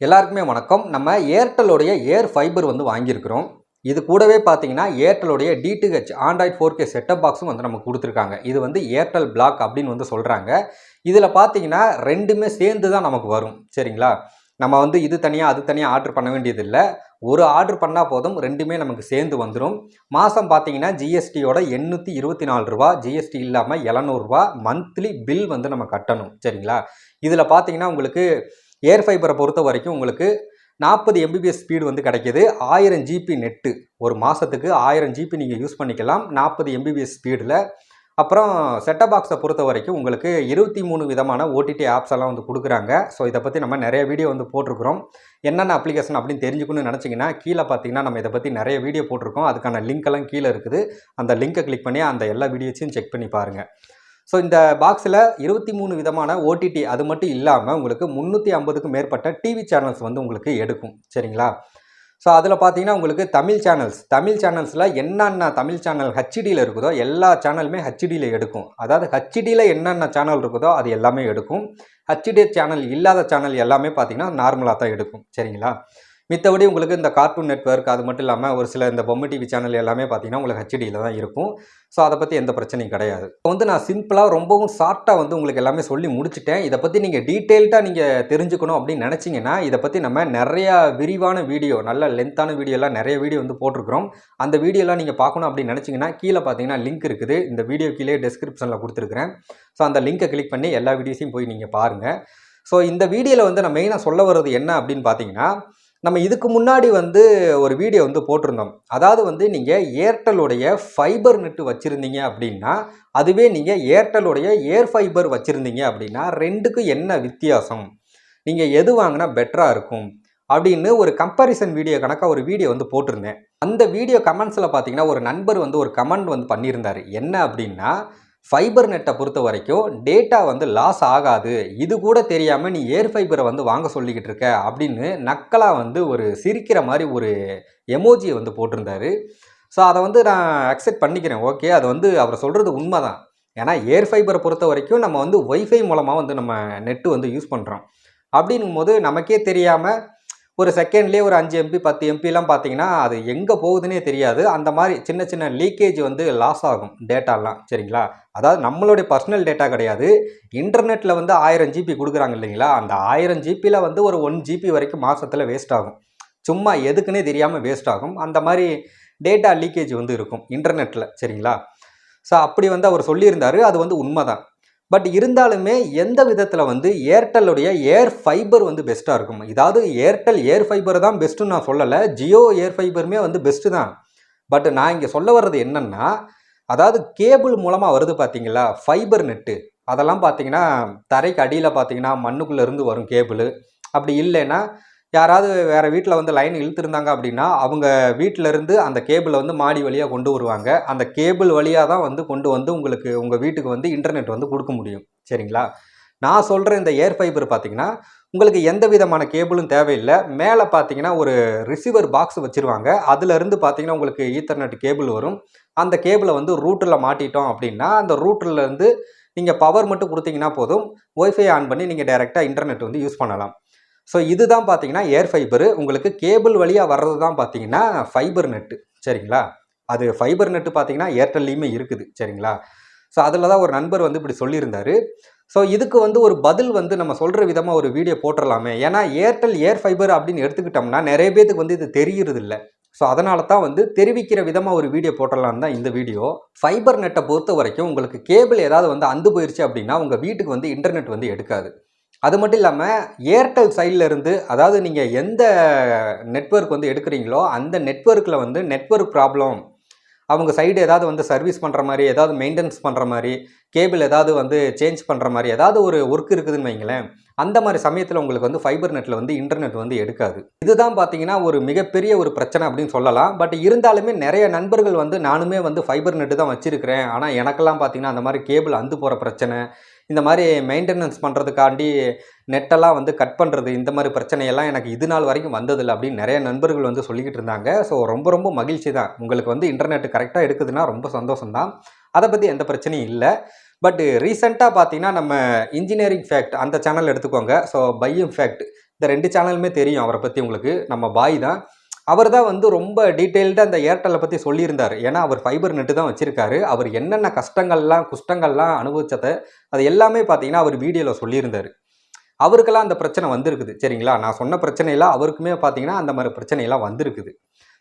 எல்லாருக்குமே வணக்கம். நம்ம ஏர்டெல்லுடைய ஏர் ஃபைபர் வந்து வாங்கியிருக்கிறோம். இது கூடவே பார்த்தீங்கன்னா, ஏர்டெல்லுடைய டிடிஹெச் ஆண்ட்ராய்ட் 4K செட்டப் பாக்ஸும் வந்து நமக்கு குடுத்துருக்காங்க. இது வந்து ஏர்டெல் பிளாக் அப்படின்னு வந்து சொல்றாங்க. இதில பார்த்தீங்கன்னா, 2மே சேர்ந்து தான் நமக்கு வரும். சரிங்களா? நம்ம வந்து இது தனியா, அது தனியா ஆர்டர் பண்ண வேண்டியதில்ல. ஒரு ஆர்டர் பண்ணா போதும் 2மே நமக்கு சேர்ந்து வந்துரும். மாசம் பார்த்தீங்கன்னா, ஜிஎஸ்டியோட ரூ. 824 ஜிஎஸ்டி இல்லாம ரூ. 700 மந்த்லி பில் வந்து நம்ம கட்டணும். சரிங்களா? இதில பார்த்தீங்கன்னா, உங்களுக்கு ஏர் ஃபைபரை பொறுத்த வரைக்கும் உங்களுக்கு 40 எம்பிபிஎஸ் ஸ்பீடு வந்து கிடைக்கிது. 1000 ஜிபி நெட்டு ஒரு மாதத்துக்கு 1000 ஜிபி நீங்கள் யூஸ் பண்ணிக்கலாம் 40 எம்பிபிஎஸ் ஸ்பீடில். அப்புறம் செட்டப் பாக்ஸை பொறுத்த வரைக்கும் உங்களுக்கு 23 விதமான ஓடிடி ஆப்ஸ் எல்லாம் வந்து கொடுக்குறாங்க. ஸோ இதை பற்றி நம்ம நிறைய வீடியோ வந்து போட்டிருக்கிறோம். என்னென்ன அப்ளிகேஷன் அப்படின்னு தெரிஞ்சுக்கணும்னு நினச்சிங்கன்னா கீழே பார்த்தீங்கன்னா நம்ம இதை பற்றி நிறைய வீடியோ போட்டிருக்கோம். அதுக்கான லிங்க் எல்லாம் கீழே இருக்குது. அந்த லிங்கை கிளிக் பண்ணி அந்த எல்லா வீடியோஸையும் செக் பண்ணி பாருங்கள். ஸோ இந்த பாக்ஸில் 23 விதமான ஓடிடி அது மட்டும் இல்லாமல் உங்களுக்கு 350க்கும் மேற்பட்ட டிவி சேனல்ஸ் வந்து உங்களுக்கு எடுக்கும். சரிங்களா? ஸோ அதில் பார்த்தீங்கன்னா உங்களுக்கு தமிழ் சேனல்ஸில் என்னென்ன தமிழ் சேனல் ஹெச்டியில் இருக்குதோ எல்லா சேனலுமே ஹெச்டியில் எடுக்கும். அதாவது ஹெச்டியில் என்னென்ன சேனல் இருக்குதோ அது எல்லாமே எடுக்கும். ஹெச்டி சேனல் இல்லாத சேனல் எல்லாமே பார்த்தீங்கன்னா நார்மலாக தான் எடுக்கும். சரிங்களா? மித்தபடி உங்களுக்கு இந்த கார்ட்டூன் நெட்வொர்க் அது மட்டும் இல்லாமல் ஒரு சில இந்த பொம்மை டிவி சேனல் எல்லாமே பார்த்தீங்கன்னா உங்களுக்கு ஹெச்டியில் தான் இருக்கும். ஸோ அதை பற்றி எந்த பிரச்சனையும் கிடையாது. இப்போ வந்து நான் சிம்பிளாக ரொம்பவும் ஷார்ட்டாக வந்து உங்களுக்கு எல்லாமே சொல்லி முடிச்சுட்டேன். இதை பற்றி நீங்கள் டீட்டெயில்டாக நீங்கள் தெரிஞ்சுக்கணும் அப்படின்னு நினச்சிங்கன்னா இதை பற்றி நம்ம நிறையா விரிவான வீடியோ நல்ல லென்த்தான வீடியோலாம் நிறைய வீடியோ வந்து போட்டிருக்கிறோம். அந்த வீடியோலாம் நீங்கள் பார்க்கணும் அப்படின்னு நினச்சிங்கன்னா கீழே பார்த்தீங்கன்னா லிங்க் இருக்குது. இந்த வீடியோ கீழே டெஸ்கிரிப்ஷனில் கொடுத்துருக்குறேன். ஸோ அந்த லிங்கை கிளிக் பண்ணி எல்லா வீடியோஸையும் போய் நீங்கள் பாருங்கள். ஸோ இந்த வீடியோவில் வந்து நான் மெயினாக சொல்ல வர்றது என்ன அப்படின்னு பார்த்தீங்கன்னா, நம்ம இதுக்கு முன்னாடி வந்து ஒரு வீடியோ வந்து போட்டிருந்தோம். அதாவது வந்து நீங்கள் ஏர்டெல்லுடைய ஃபைபர் நெட்டு வச்சுருந்தீங்க அப்படின்னா, அதுவே நீங்கள் ஏர்டெல்லுடைய ஏர் ஃபைபர் வச்சுருந்தீங்க அப்படின்னா 2க்கும் என்ன வித்தியாசம்? நீங்கள் எது வாங்கினா பெட்டராக இருக்கும்? அப்படின்னு ஒரு கம்பேரிசன் வீடியோ கணக்காக ஒரு வீடியோ வந்து போட்டிருந்தேன். அந்த வீடியோ கமெண்ட்ஸில் பார்த்தீங்கன்னா ஒரு நண்பர் வந்து ஒரு கமெண்ட் வந்து பண்ணியிருந்தார். என்ன அப்படின்னா, ஃபைபர் நெட்டை பொறுத்த வரைக்கும் டேட்டா வந்து லாஸ் ஆகாது, இது கூட தெரியாமல் நீ ஏர் ஃபைபரை வந்து வாங்க சொல்லிக்கிட்டு இருக்க அப்படின்னு நக்கலாக வந்து ஒரு சிரிக்கிற மாதிரி ஒரு எமோஜியை வந்து போட்டிருந்தாரு. ஸோ அதை வந்து நான் அக்செப்ட் பண்ணிக்கிறேன். ஓகே, அது வந்து அவர் சொல்கிறது உண்மை தான். ஏன்னா ஏர் ஃபைபரை பொறுத்த வரைக்கும் நம்ம வந்து ஒய்ஃபை மூலமாக வந்து நம்ம நெட்டு வந்து யூஸ் பண்ணுறோம். அப்படின்னும் போது நமக்கே தெரியாமல் ஒரு செகண்ட்லேயே ஒரு 5 எம்பி 10 எம்பிலாம் பார்த்தீங்கன்னா அது எங்கே போகுதுன்னே தெரியாது. அந்த மாதிரி சின்ன சின்ன லீக்கேஜ் வந்து லாஸ் ஆகும் டேட்டாலாம். சரிங்களா? அதாவது நம்மளுடைய பர்சனல் டேட்டா கிடையாது. இன்டர்நெட்டில் வந்து 1000 ஜிபி கொடுக்குறாங்க இல்லைங்களா? அந்த 1000 ஜிபியில் வந்து ஒரு 1 ஜிபி வரைக்கும் மாதத்தில் வேஸ்ட் ஆகும். சும்மா எதுக்குன்னே தெரியாமல் வேஸ்ட் ஆகும். அந்த மாதிரி டேட்டா லீக்கேஜ் வந்து இருக்கும் இன்டர்நெட்டில். சரிங்களா? ஸோ அப்படி வந்து அவர் சொல்லியிருந்தார். அது வந்து உண்மை தான். பட் இருந்தாலுமே எந்த விதத்தில் வந்து ஏர்டெல்லுடைய ஏர் ஃபைபர் வந்து பெஸ்ட்டாக இருக்கும். இதாவது ஏர்டெல் ஏர் ஃபைபர் தான் பெஸ்ட்டுன்னு நான் சொல்லலை. ஜியோ ஏர் ஃபைபருமே வந்து பெஸ்ட்டு தான். பட் நான் இங்கே சொல்ல வர்றது என்னென்னா, அதாவது கேபிள் மூலமாக வருது பார்த்தீங்களா ஃபைபர் நெட்டு, அதெல்லாம் பார்த்தீங்கன்னா தரைக்கு அடியில் பார்த்தீங்கன்னா மண்ணுக்குள்ளேருந்து வரும் கேபிள். அப்படி இல்லைன்னா யாராவது வேறு வீட்டில் வந்து லைன் இழுத்துருந்தாங்க அப்படின்னா அவங்க வீட்டிலேருந்து அந்த கேபிளை வந்து மாடி வழியாக கொண்டு வருவாங்க. அந்த கேபிள் வழியாக தான் வந்து கொண்டு வந்து உங்களுக்கு உங்கள் வீட்டுக்கு வந்து இன்டர்நெட் வந்து கொடுக்க முடியும். சரிங்களா? நான் சொல்கிற இந்த ஏர் ஃபைபர் பார்த்தீங்கன்னா உங்களுக்கு எந்த விதமான கேபிளும் தேவையில்லை. மேலே பார்த்தீங்கன்னா ஒரு ரிசீவர் பாக்ஸ் வச்சுருவாங்க. அதுலேருந்து பார்த்தீங்கன்னா உங்களுக்கு ஈத்தர்நெட் கேபிள் வரும். அந்த கேபிளை வந்து ரூட்டரில் மாட்டிட்டோம் அப்படின்னா அந்த ரூட்டர்லேருந்து நீங்கள் பவர் மட்டும் கொடுத்தீங்கன்னா போதும், ஒய்ஃபை ஆன் பண்ணி நீங்கள் டைரெக்டாக இன்டர்நெட் வந்து யூஸ் பண்ணலாம். ஸோ இதுதான் பார்த்தீங்கன்னா ஏர் ஃபைபரு. உங்களுக்கு கேபிள் வழியாக வர்றது தான் பார்த்தீங்கன்னா ஃபைபர் நெட்டு. சரிங்களா? அது ஃபைபர் நெட்டு பார்த்தீங்கன்னா ஏர்டெல்லையுமே இருக்குது. சரிங்களா? ஸோ அதில் தான் ஒரு நண்பர் வந்து இப்படி சொல்லியிருந்தார். ஸோ இதுக்கு வந்து ஒரு பதில் வந்து நம்ம சொல்கிற விதமாக ஒரு வீடியோ போட்டுடலாமே. ஏன்னா ஏர்டெல் ஏர் ஃபைபர் அப்படின்னு எடுத்துக்கிட்டோம்னா நிறைய பேருக்கு வந்து இது தெரிகிறது இல்லை. ஸோ அதனால தான் வந்து தெரிவிக்கிற விதமாக ஒரு வீடியோ போட்டுடலான்னு தான் இந்த வீடியோ. ஃபைபர் நெட்டை பொறுத்த வரைக்கும் உங்களுக்கு கேபிள் ஏதாவது வந்து அந்து போயிடுச்சு அப்படின்னா உங்கள் வீட்டுக்கு வந்து இன்டர்நெட் வந்து எடுக்காது. அது மட்டும் இல்லாமல் ஏர்டெல் சைடில் இருந்து அதாவது நீங்கள் எந்த நெட்வொர்க் வந்து எடுக்கிறீங்களோ அந்த நெட்வொர்க்கில் வந்து நெட்வொர்க் ப்ராப்ளம் அவங்க சைடு ஏதாவது வந்து சர்வீஸ் பண்ணுற மாதிரி, ஏதாவது மெயின்டெனன்ஸ் பண்ணுற மாதிரி, கேபிள் ஏதாவது வந்து சேஞ்ச் பண்ணுற மாதிரி ஏதாவது ஒரு ஒர்க் இருக்குதுன்னு வைங்களேன், அந்த மாதிரி சமயத்தில் உங்களுக்கு வந்து ஃபைபர் நெட்டில் வந்து இன்டர்நெட் வந்து எடுக்காது. இதுதான் பார்த்தீங்கன்னா ஒரு மிகப்பெரிய ஒரு பிரச்சனை அப்படின்னு சொல்லலாம். பட் இருந்தாலுமே நிறைய நண்பர்கள் வந்து நானுமே வந்து ஃபைபர் நெட்டு தான் வச்சுருக்கிறேன், ஆனால் எனக்கெல்லாம் பார்த்தீங்கன்னா அந்த மாதிரி கேபிள் அந்து போகிற பிரச்சனை, இந்த மாதிரி மெயின்டெனன்ஸ் பண்ணுறதுக்காண்டி நெட்டெல்லாம் வந்து கட் பண்ணுறது, இந்த மாதிரி பிரச்சனையெல்லாம் எனக்கு இது நாள் வரைக்கும் வந்ததில்லை அப்படின்னு நிறைய நண்பர்கள் வந்து சொல்லிக்கிட்டு இருந்தாங்க. ஸோ ரொம்ப ரொம்ப மகிழ்ச்சி தான். உங்களுக்கு வந்து இன்டர்நெட் கரெக்டாக எடுக்குதுன்னா ரொம்ப சந்தோஷம் தான். அதை பற்றி எந்த பிரச்சனையும் இல்லை. பட் ரீசெண்டாக பார்த்தீங்கன்னா நம்ம இன்ஜினியரிங் ஃபேக்ட் அந்த சேனல் எடுத்துக்கோங்க. ஸோ பை இம்பேக்ட் இந்த 2 சேனலுமே தெரியும் அவரை பற்றி உங்களுக்கு. நம்ம பாய் தான். அவர் தான் வந்து ரொம்ப டீட்டெயில்டாக அந்த ஏர்டெல்லை பற்றி சொல்லியிருந்தார். ஏன்னா அவர் ஃபைபர் நெட்டு தான் வச்சுருக்காரு. அவர் என்னென்ன கஷ்டங்கள்லாம் குஷ்டங்கள்லாம் அனுபவிச்சதை அது எல்லாமே பார்த்தீங்கன்னா அவர் வீடியோவில் சொல்லியிருந்தார். அவருக்கெல்லாம் அந்த பிரச்சனை வந்திருக்குது சரிங்களா. நான் சொன்ன பிரச்சனையெல்லாம் அவருக்குமே பார்த்தீங்கன்னா அந்த மாதிரி பிரச்சனையெல்லாம் வந்திருக்குது.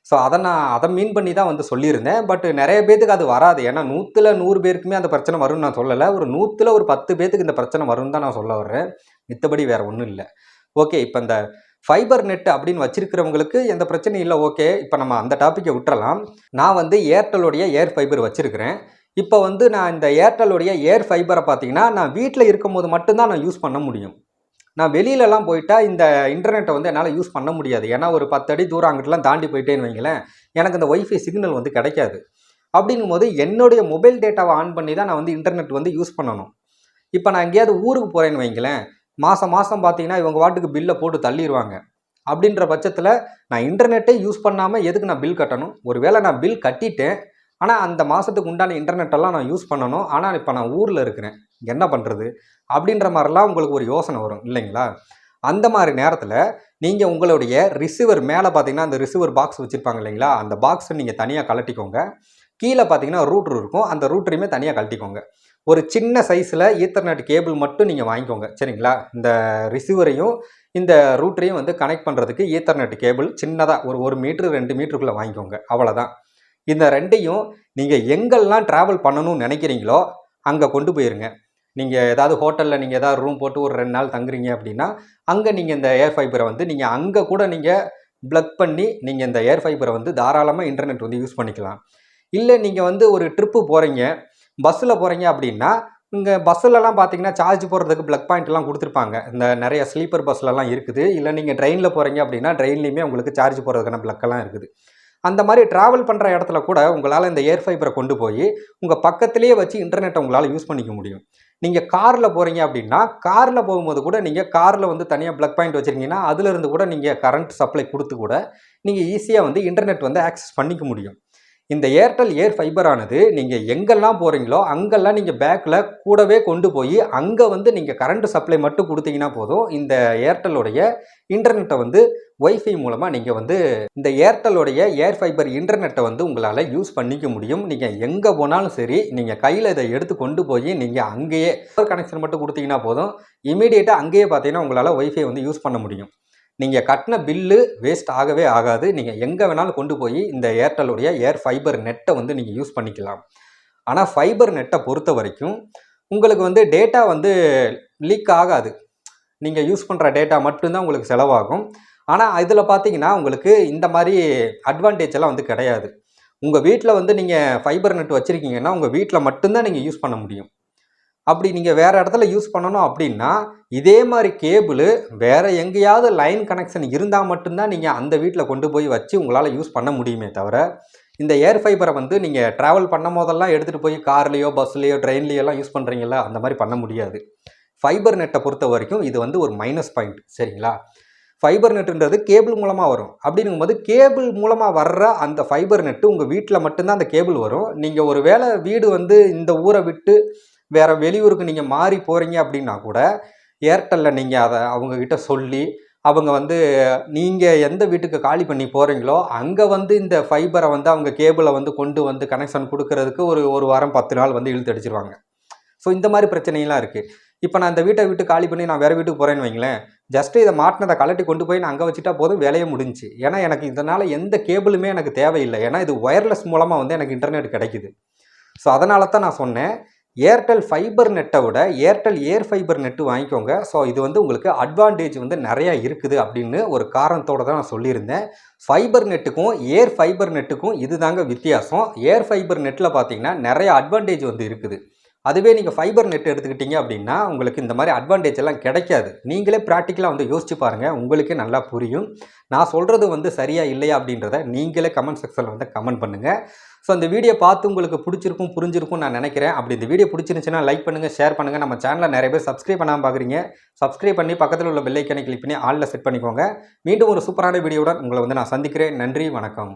ஸோ அதை மீன் பண்ணி தான் வந்து சொல்லியிருந்தேன். பட் நிறைய பேத்துக்கு அது வராது. ஏன்னா 100ல் 100 பேருக்குமே அந்த பிரச்சனை வரும்னு நான் சொல்லலை. ஒரு 100ல் ஒரு 10 பேத்துக்கு இந்த பிரச்சனை வரும்னு தான் நான் சொல்ல வர்றேன். மித்தபடி வேறு ஒன்றும் இல்லை. ஓகே, இப்போ இந்த ஃபைபர் நெட் அப்படின்னு வச்சிருக்கிறவங்களுக்கு எந்த பிரச்சனையும் இல்லை. ஓகே, இப்போ நம்ம அந்த டாப்பிக்கை விட்டுறலாம். நான் வந்து ஏர்டெல்லுடைய ஏர் ஃபைபர் வச்சுருக்கிறேன். இப்போ வந்து நான் இந்த ஏர்டெல்லுடைய ஏர் ஃபைபரை பார்த்தீங்கன்னா நான் வீட்டில் இருக்கும்போது மட்டும்தான் நான் யூஸ் பண்ண முடியும். நான் வெளியிலலாம் போயிட்டா இந்த இன்டர்நெட்டை வந்து என்னால் யூஸ் பண்ண முடியாது. ஏன்னா ஒரு 10 அடி தூரம் அங்கிட்டலாம் தாண்டி போயிட்டேன்னு வைங்களேன், எனக்கு இந்த ஒய்ஃபை சிக்னல் வந்து கிடைக்காது. அப்படிங்கும்போது என்னுடைய மொபைல் டேட்டாவை ஆன் பண்ணி தான் நான் வந்து இன்டர்நெட் வந்து யூஸ் பண்ணணும். இப்போ நான் எங்கேயாவது ஊருக்கு போகிறேன்னு வைங்களேன், மாதம் பார்த்தீங்கன்னா இவங்க வாட்டுக்கு பில்லை போட்டு தள்ளிடுவாங்க. அப்படின்ற பட்சத்தில் நான் இன்டர்நெட்டே யூஸ் பண்ணாமல் எதுக்கு நான் பில் கட்டணும்? ஒருவேளை நான் பில் கட்டிட்டேன், ஆனால் அந்த மாதத்துக்கு உண்டான இன்டர்நெட்டெல்லாம் நான் யூஸ் பண்ணணும். ஆனால் இப்போ நான் ஊரில் இருக்கிறேன், என்ன பண்ணுறது? அப்படின்ற மாதிரிலாம் உங்களுக்கு ஒரு யோசனை வரும் இல்லைங்களா. அந்த மாதிரி நேரத்தில் நீங்கள் உங்களுடைய ரிசீவர் மேலே பார்த்தீங்கன்னா அந்த ரிசீவர் பாக்ஸ் வச்சுருப்பாங்க இல்லைங்களா, அந்த பாக்ஸை நீங்கள் தனியாக கழட்டிக்கோங்க. கீழே பார்த்தீங்கன்னா ரூட்ரு இருக்கும், அந்த ரூட்டரையுமே தனியாக கழட்டிக்கோங்க. ஒரு சின்ன சைஸில் ஈத்தர்நெட் கேபிள் மட்டும் நீங்கள் வாங்கிக்கோங்க சரிங்களா. இந்த ரிசீவரையும் இந்த ரூட்டரையும் வந்து கனெக்ட் பண்ணுறதுக்கு ஈத்தர்நெட் கேபிள் சின்னதாக ஒரு 1 மீட்ரு 2 மீட்டருக்குள்ளே வாங்கிக்கோங்க. அவ்வளோதான். இந்த ரெண்டையும் நீங்கள் எங்கெல்லாம் ட்ராவல் பண்ணணும்னு நினைக்கிறீங்களோ அங்கே கொண்டு போயிருங்க. நீங்கள் ஏதாவது ஹோட்டலில் நீங்கள் ஏதாவது ரூம் போட்டு ஒரு 2 நாள் தங்குறீங்க அப்படின்னா அங்கே நீங்கள் இந்த ஏர் ஃபைபரை வந்து நீங்கள் அங்கே கூட நீங்கள் ப்ளக் பண்ணி நீங்கள் இந்த ஏர் ஃபைபரை வந்து தாராளமாக இன்டர்நெட் வந்து யூஸ் பண்ணிக்கலாம். இல்லை நீங்கள் வந்து ஒரு ட்ரிப்பு போகிறீங்க, பஸ்ஸில் போகிறீங்க அப்படின்னா இங்கே பஸ்ஸிலலாம் பார்த்தீங்கன்னா சார்ஜ் போடுறதுக்கு ப்ளக் பாயிண்ட்லாம் கொடுத்துருப்பாங்க. இந்த நிறைய ஸ்லீப்பர் பஸ்லலாம் இருக்குது. இல்லை நீங்கள் ட்ரெயினில் போகிறீங்க அப்படின்னா ட்ரெயின்லேயுமே உங்களுக்கு சார்ஜ் போடுறதுக்கான ப்ளக்கெல்லாம் இருக்குது. அந்த மாதிரி ட்ராவல் பண்ணுற இடத்துல கூட உங்களால் இந்த ஏர் ஃபைபரை கொண்டு போய் உங்கள் பக்கத்துலேயே வச்சு இன்டர்நெட்டை உங்களால் யூஸ் பண்ணிக்க முடியும். நீங்கள் காரில் போகிறீங்க அப்படின்னா காரில் போகும்போது கூட நீங்கள் காரில் வந்து தனியாக ப்ளக் பாயிண்ட் வச்சுருக்கீங்கன்னா அதிலிருந்து கூட நீங்கள் கரண்ட் சப்ளை கொடுத்து கூட நீங்கள் ஈஸியாக வந்து இன்டர்நெட் வந்து ஆக்சஸ் பண்ணிக்க முடியும். இந்த ஏர்டெல் ஏர் ஃபைபரானது நீங்கள் எங்கெல்லாம் போகிறீங்களோ அங்கெல்லாம் நீங்கள் பேக்கில் கூடவே கொண்டு போய் அங்கே வந்து நீங்கள் கரண்ட் சப்ளை மட்டும் கொடுத்தீங்கன்னா போதும். இந்த ஏர்டெல்லுடைய இன்டர்நெட்டை வந்து ஒய்ஃபை மூலமாக நீங்கள் வந்து இந்த ஏர்டெல்லுடைய ஏர் ஃபைபர் இன்டர்நெட்டை வந்து உங்களால் யூஸ் பண்ணிக்க முடியும். நீங்கள் எங்கே போனாலும் சரி, நீங்கள் கையில் இதை எடுத்து கொண்டு போய் நீங்கள் அங்கேயே கனெக்ஷன் மட்டும் கொடுத்தீங்கன்னா போதும். இமீடியட்டாக அங்கேயே பார்த்தீங்கன்னா உங்களால் ஒய்ஃபை வந்து யூஸ் பண்ண முடியும். நீங்கள் கட்டின பில்லு வேஸ்ட் ஆகவே ஆகாது. நீங்கள் எங்கே வேணாலும் கொண்டு போய் இந்த ஏர்டெல்லுடைய ஏர் ஃபைபர் நெட்டை வந்து நீங்கள் யூஸ் பண்ணிக்கலாம். ஆனால் ஃபைபர் நெட்டை பொறுத்த வரைக்கும் உங்களுக்கு வந்து டேட்டா வந்து லீக் ஆகாது. நீங்கள் யூஸ் பண்ணுற டேட்டா மட்டும்தான் உங்களுக்கு செலவாகும். ஆனால் இதில் பார்த்தீங்கன்னா உங்களுக்கு இந்த மாதிரி அட்வான்டேஜ் எல்லாம் வந்து கிடையாது. உங்கள் வீட்டில் வந்து நீங்கள் ஃபைபர் நெட் வச்சுருக்கீங்கன்னா உங்கள் வீட்டில் மட்டும்தான் நீங்கள் யூஸ் பண்ண முடியும். அப்படி நீங்கள் வேறு இடத்துல யூஸ் பண்ணணும் அப்படின்னா இதே மாதிரி கேபிள் வேறு எங்கேயாவது லைன் கனெக்ஷன் இருந்தால் மட்டும்தான் நீங்கள் அந்த வீட்டில் கொண்டு போய் வச்சு உங்களால் யூஸ் பண்ண முடியுமே தவிர இந்த ஏர் ஃபைபரை வந்து நீங்கள் ட்ராவல் பண்ணும் போதெல்லாம் எடுத்துகிட்டு போய் கார்லேயோ பஸ்லேயோ ட்ரெயின்லேயோலாம் யூஸ் பண்ணுறீங்களா, அந்த மாதிரி பண்ண முடியாது. ஃபைபர் நெட்டை பொறுத்த வரைக்கும் இது வந்து ஒரு மைனஸ் பாயிண்ட் சரிங்களா. ஃபைபர் நெட்டுன்றது கேபிள் மூலமாக வரும். அப்படிங்கும்போது கேபிள் மூலமாக வர்ற அந்த ஃபைபர் நெட்டு உங்கள் வீட்டில் மட்டும்தான் அந்த கேபிள் வரும். நீங்கள் ஒரு வேளை வீடு வந்து இந்த ஊரை விட்டு வேறு வெளியூருக்கு நீங்கள் மாறி போகிறீங்க அப்படின்னா கூட ஏர்டெல்லில் நீங்கள் அதை அவங்கக்கிட்ட சொல்லி அவங்க வந்து நீங்கள் எந்த வீட்டுக்கு காலி பண்ணி போகிறீங்களோ அங்கே வந்து இந்த ஃபைபரை வந்து அவங்க கேபிளை வந்து கொண்டு வந்து கனெக்ஷன் கொடுக்கறதுக்கு ஒரு வாரம் 10 நாள் வந்து இழுத்து அடிச்சிருவாங்க. ஸோ இந்த மாதிரி பிரச்சனைலாம் இருக்குது. இப்போ நான் இந்த வீட்டை விட்டு காலி பண்ணி நான் வேறு வீட்டுக்கு போகிறேன்னு வைங்களேன், ஜஸ்ட்டு இதை மாட்டினதை கலட்டி கொண்டு போய் நான் அங்கே வச்சுட்டா போதும், வேலையே முடிஞ்சிச்சு. ஏன்னா எனக்கு இதனால் எந்த கேபிளுமே எனக்கு தேவையில்லை. ஏன்னா இது ஒயர்லெஸ் மூலமாக வந்து எனக்கு இன்டர்நெட் கிடைக்குது. ஸோ அதனால தான் நான் சொன்னேன் ஏர்டெல் ஃபைபர் நெட்டை விட ஏர்டெல் ஏர் ஃபைபர் நெட்டு வாங்கிக்கோங்க. ஸோ இது வந்து உங்களுக்கு அட்வான்டேஜ் வந்து நிறையா இருக்குது அப்படின்னு ஒரு காரணத்தோடு தான் நான் சொல்லியிருந்தேன். ஃபைபர் நெட்டுக்கும் ஏர் ஃபைபர் நெட்டுக்கும் இது தாங்க வித்தியாசம். ஏர் ஃபைபர் நெட்டில் பார்த்தீங்கன்னா நிறைய அட்வான்டேஜ் வந்து இருக்குது. அதுவே நீங்கள் ஃபைபர் நெட் எடுத்துக்கிட்டீங்க அப்படின்னா உங்களுக்கு இந்த மாதிரி அட்வான்டேஜ் எல்லாம் கிடைக்காது. நீங்களே ப்ராக்டிக்கலாக வந்து யோசிச்சு பாருங்கள், உங்களுக்கே நல்லா புரியும். நான் சொல்கிறது வந்து சரியா இல்லையா அப்படின்றத நீங்களே கமெண்ட் செக்ஷனில் வந்து கமெண்ட் பண்ணுங்கள். ஸோ அந்த வீடியோ பார்த்து உங்களுக்கு பிடிச்சிருக்கும் புரிஞ்சிருக்கும் நான் நினைக்கிறேன். அப்படி இந்த வீடியோ பிடிச்சிருந்துச்சுன்னா லைக் பண்ணுங்கள், ஷேர் பண்ணுங்கள். நம்ம சேனலில் நிறைய பேர் சப்ஸ்கிரைப் பண்ணாமல் பார்க்குறீங்க. சப்ஸ்கிரைப் பண்ணி பக்கத்தில் உள்ள பெல் ஐக்கானை கிளிக் பண்ணி ஆலில் செட் பண்ணிக்கோங்க. மீண்டும் ஒரு சூப்பரான வீடியோவுடன் உங்களை வந்து நான் சந்திக்கிறேன். நன்றி, வணக்கம்.